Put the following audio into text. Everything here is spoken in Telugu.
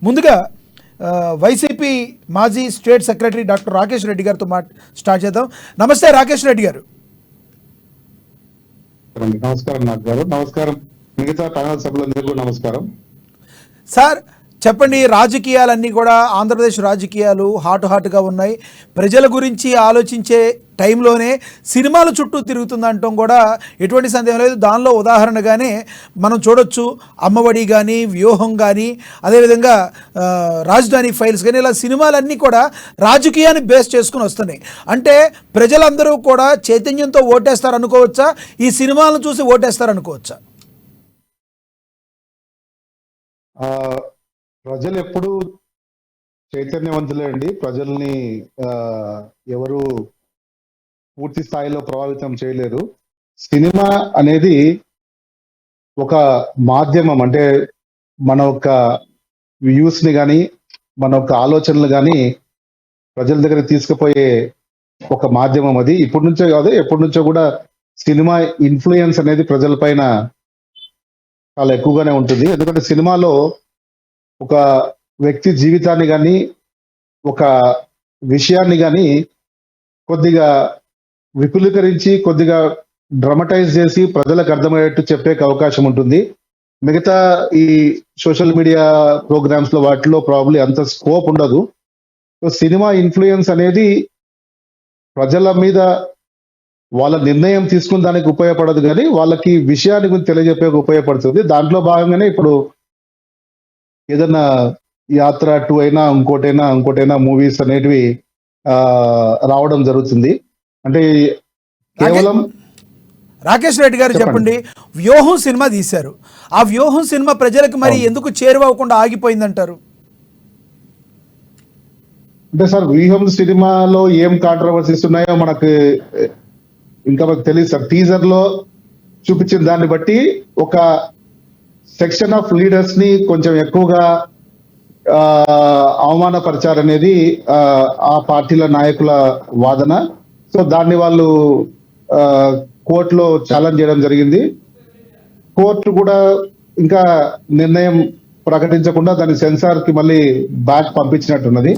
ముందుగా వైసీపీ మాజీ state secretary doctor Rakesh Reddy గారితో స్టార్ట్ చేద్దాం. నమస్తే రాకేష్ రెడ్డి గారు. నమస్కారం నాగ్ గారు. నమస్కారం మిగతా ప్యానల్ సభ్యులందరికీ నమస్కారం. సార్ చెప్పండి, రాజకీయాలన్నీ కూడా ఆంధ్రప్రదేశ్ రాజకీయాలు హాట్గా ఉన్నాయి. ప్రజల గురించి ఆలోచించే టైంలోనే సినిమాల చుట్టూ తిరుగుతుందంటాం కూడా ఎటువంటి సందేహం లేదు. దానిలో ఉదాహరణగానే మనం చూడొచ్చు అమ్మఒడి కానీ, వ్యూహం కానీ, అదేవిధంగా రాజధాని ఫైల్స్ కానీ, ఇలా సినిమాలన్నీ కూడా రాజకీయాన్ని బేస్ చేసుకుని వస్తున్నాయి. అంటే ప్రజలందరూ కూడా చైతన్యంతో ఓటేస్తారు అనుకోవచ్చా? ఈ సినిమాలను చూసి ఓటేస్తారు అనుకోవచ్చా? ప్రజలు ఎప్పుడు చైతన్యవంతులే అండి. ప్రజల్ని ఎవరు పూర్తి స్థాయిలో ప్రభావితం చేయలేరు. సినిమా అనేది ఒక మాధ్యమం, అంటే మన యొక్క వ్యూస్ ని కానీ, మన యొక్క ఆలోచనలు కానీ ప్రజల దగ్గర తీసుకుపోయే ఒక మాధ్యమం. అది ఇప్పటి నుంచో కాదు, ఎప్పటి నుంచో కూడా సినిమా ఇన్ఫ్లుయెన్స్ అనేది ప్రజలపైన చాలా ఎక్కువగానే ఉంటుంది. ఎందుకంటే సినిమాలో ఒక వ్యక్తి జీవితాన్ని కానీ, ఒక విషయాన్ని కానీ కొద్దిగా విపులీకరించి, కొద్దిగా డ్రమటైజ్ చేసి ప్రజలకు అర్థమయ్యేట్టు చెప్పే అవకాశం ఉంటుంది. మిగతా ఈ సోషల్ మీడియా ప్రోగ్రామ్స్ లో వాటిలో ప్రాబ్లీ అంత స్కోప్ ఉండదు. సో సినిమా ఇన్ఫ్లుయెన్స్ అనేది ప్రజల మీద వాళ్ళ నిర్ణయం తీసుకున్న దానికి ఉపయోగపడదు, కానీ వాళ్ళకి విషయాన్ని గురించి తెలియజెప్పే ఉపయోగపడుతుంది. దాంట్లో భాగంగానే ఇప్పుడు ఏదన్నా యాత్ర 2 అయినా ఇంకోటైనా మూవీస్ అనేటివి రావడం జరుగుతుంది. అంటే కేవలం రాకేష్ రెడ్డి గారు చెప్పండి, వ్యూహం సినిమా తీశారు. ఆ వ్యూహం సినిమా ప్రజలకు మరి ఎందుకు చేరువవ్వకుండా ఆగిపోయిందంటారు? అంటే సార్, వ్యూహం సినిమాలో ఏం కాంట్రవర్సీస్ ఉన్నాయో మనకు తెలియదు సార్. టీజర్ లో చూపించిన దాన్ని బట్టి ఒక సెక్షన్ ఆఫ్ లీడర్స్ ని కొంచెం ఎక్కువగా అవమానపరిచారనేది ఆ పార్టీల నాయకుల వాదన. సో దాన్ని వాళ్ళు కోర్టులో ఛాలెంజ్ చేయడం జరిగింది. కోర్టు కూడా ఇంకా నిర్ణయం ప్రకటించకుండా దాన్ని సెన్సార్ కి మళ్ళీ బ్యాక్ పంపించినట్టున్నది.